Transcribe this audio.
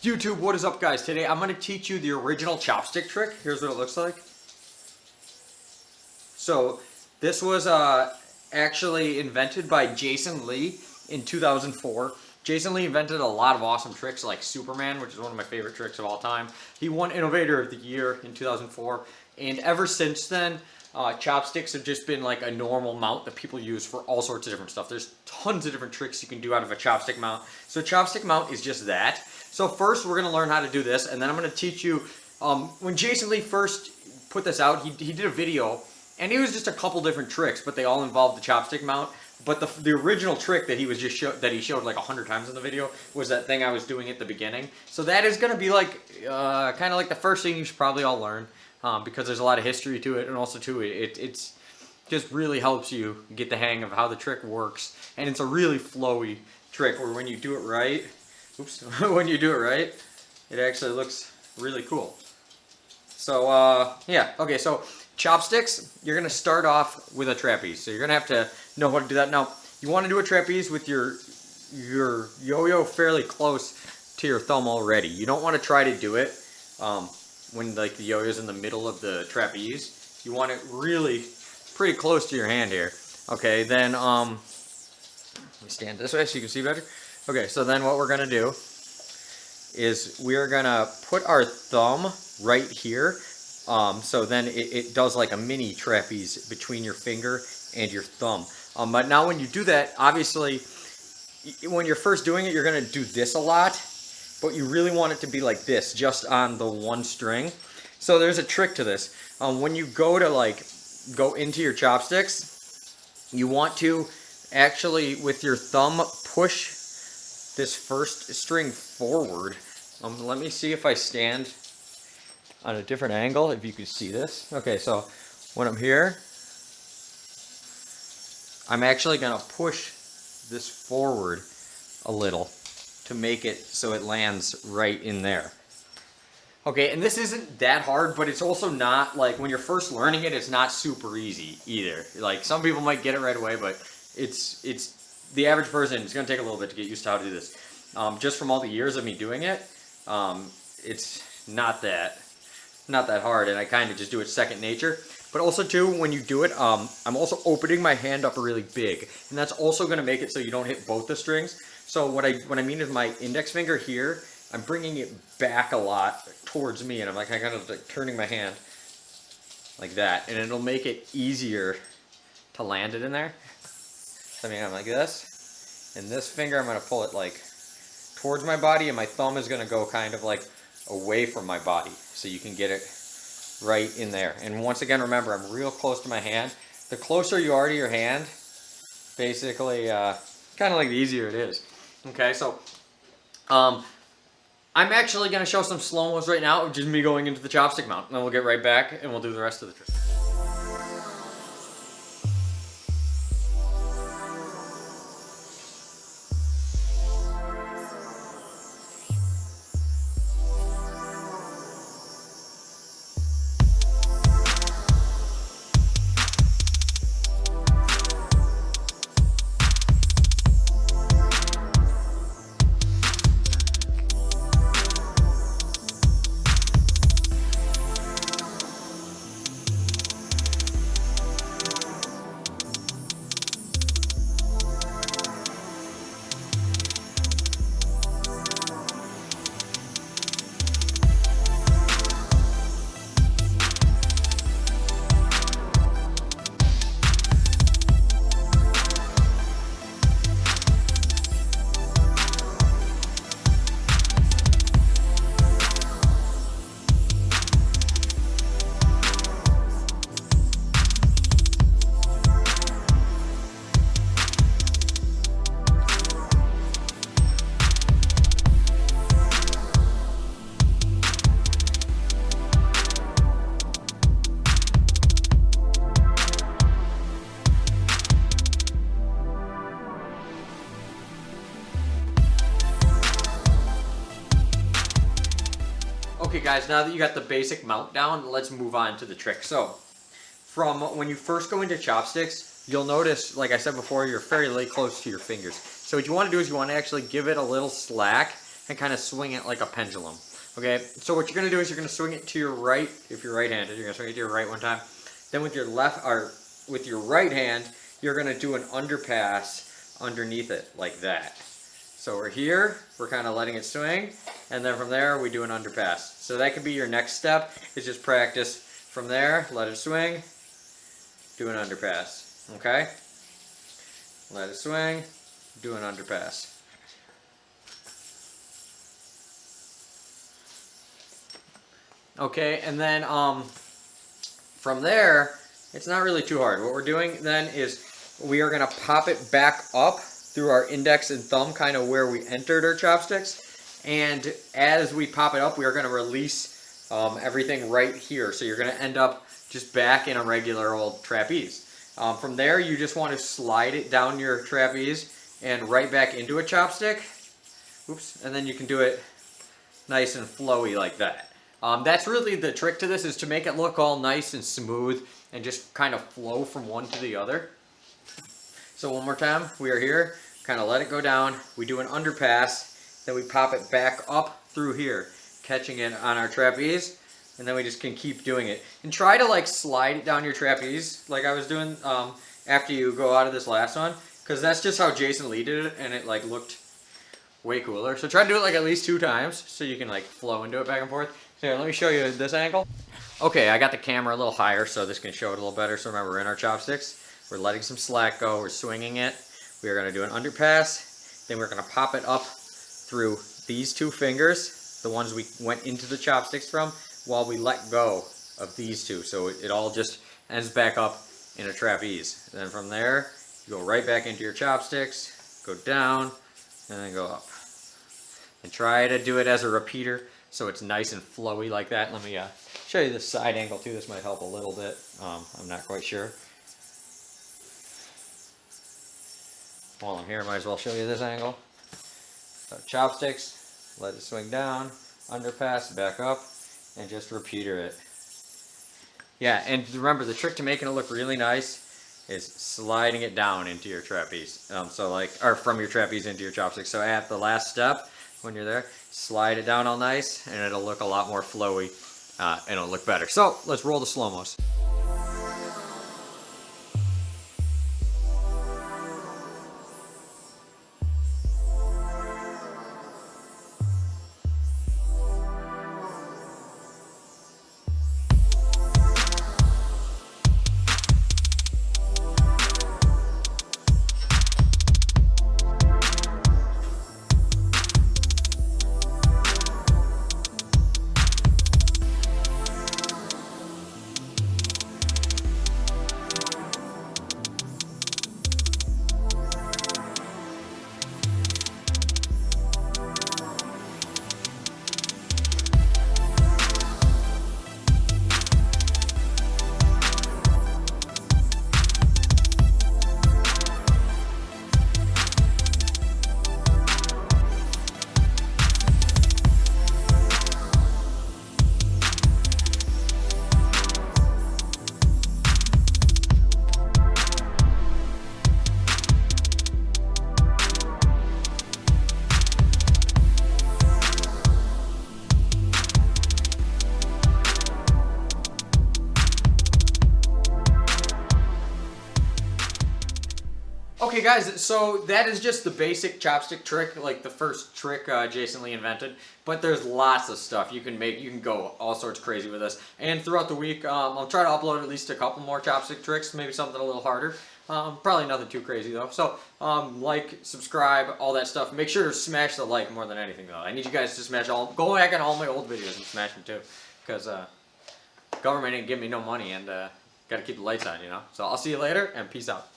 YouTube, what is up guys? Today I'm going to teach you the original chopstick trick. Here's what it looks like. So this was actually invented by Jason Lee in 2004. Jason Lee invented a lot of awesome tricks like Superman, which is one of my favorite tricks of all time. He won Innovator of the Year in 2004, and ever since then chopsticks have just been like a normal mount that people use for all sorts of different stuff. There's tons of different tricks you can do out of a chopstick mount. So chopstick mount is just that. So first we're going to learn how to do this, and then I'm going to teach you, when Jason Lee first put this out, he did a video, and it was just a couple different tricks, but they all involved the chopstick mount. But the original trick that he was just that he showed like 100 times in the video was that thing I was doing at the beginning. So that is going to be like kind of like the first thing you should probably all learn, because there's a lot of history to it, and also too it's just really helps you get the hang of how the trick works, and it's a really flowy trick where when you do it right, when you do it right, it actually looks really cool. So yeah, okay, so chopsticks, you're gonna start off with a trapeze. So you're gonna have to know how to do that. Now, you want to do a trapeze with your yo-yo fairly close to your thumb already. You don't want to try to do it when like the yo-yo's in the middle of the trapeze. You want it really pretty close to your hand here. Okay, then let me stand this way so you can see better. Okay, so then what we're gonna do is we are gonna put our thumb right here. So then it does like a mini trapeze between your finger and your thumb. But now when you do that, obviously, when you're first doing it, you're gonna do this a lot, but you really want it to be like this, just on the one string. So there's a trick to this. When you go to go into your chopsticks, you want to actually, with your thumb, push this first string forward. Let me see if I stand on a different angle, if you can see this. Okay, so when I'm here, I'm actually gonna push this forward a little to make it so it lands right in there. Okay, and this isn't that hard, but it's also not, like, when you're first learning it, it's not super easy either. Like, some people might get it right away, but it's the average person, it's gonna take a little bit to get used to how to do this. Just from all the years of me doing it, it's not that hard, and I kind of just do it second nature. But also too, when you do it, I'm also opening my hand up really big, and that's also going to make it so you don't hit both the strings. So what I mean is my index finger here, I'm bringing it back a lot towards me, and I'm kind of like turning my hand like that, and it'll make it easier to land it in there. So I mean, I'm like this, and this finger I'm going to pull it like towards my body, and my thumb is going to go kind of like away from my body, so you can get it right in there. And once again, remember, I'm real close to my hand. The closer you are to your hand, basically, kind of like the easier it is. Okay, so I'm actually going to show some slow-mos right now of just me going into the chopstick mount, and then we'll get right back and we'll do the rest of the trick. Okay guys, now that you got the basic mount down, let's move on to the trick. So, from when you first go into chopsticks, you'll notice, like I said before, you're fairly close to your fingers. So what you want to do is you want to actually give it a little slack and kind of swing it like a pendulum. Okay, so what you're going to do is you're going to swing it to your right. If you're right-handed, you're going to swing it to your right one time. Then with your left, or with your right hand, you're going to do an underpass underneath it like that. So we're here, we're kind of letting it swing, and then from there we do an underpass. So that could be your next step, is just practice from there, let it swing, do an underpass. Okay? Let it swing, do an underpass. Okay, and then from there, it's not really too hard. What we're doing then is we are going to pop it back up through our index and thumb, kind of where we entered our chopsticks. And as we pop it up, we are going to release everything right here. So you're going to end up just back in a regular old trapeze. From there, you just want to slide it down your trapeze and right back into a chopstick. Oops, and then you can do it nice and flowy like that. That's really the trick to this, is to make it look all nice and smooth and just kind of flow from one to the other. So one more time, we are here, kind of let it go down, we do an underpass, then we pop it back up through here, catching it on our trapeze, and then we just can keep doing it. And try to like slide it down your trapeze like I was doing after you go out of this last one, because that's just how Jason Lee did it, and it like looked way cooler. So try to do it like at least 2 times so you can like flow into it back and forth. So here, let me show you this angle. Okay, I got the camera a little higher so this can show it a little better. So remember, we're in our chopsticks. We're letting some slack go. We're swinging it. We are going to do an underpass. Then we're going to pop it up through these 2 fingers, the ones we went into the chopsticks from, while we let go of these 2. So it all just ends back up in a trapeze. And then from there, you go right back into your chopsticks, go down, and then go up. And try to do it as a repeater so it's nice and flowy like that. Let me show you this side angle too. This might help a little bit. I'm not quite sure. While I'm here, I might as well show you this angle. So chopsticks, let it swing down, underpass, back up, and just repeater it. Yeah, and remember, the trick to making it look really nice is sliding it down into your trapeze. Or from your trapeze into your chopsticks. So at the last step, when you're there, slide it down all nice, and it'll look a lot more flowy, and it'll look better. So let's roll the slow-mos. Okay guys, so that is just the basic chopstick trick, like the first trick Jason Lee invented, but there's lots of stuff you can make. You can go all sorts crazy with this, and throughout the week I'll try to upload at least a couple more chopstick tricks, maybe something a little harder. Probably nothing too crazy though. So like, subscribe, all that stuff. Make sure to smash the like more than anything though. I need you guys to smash go back on all my old videos and smash them too, because government ain't give me no money, and gotta keep the lights on, you know. So I'll see you later, and peace out.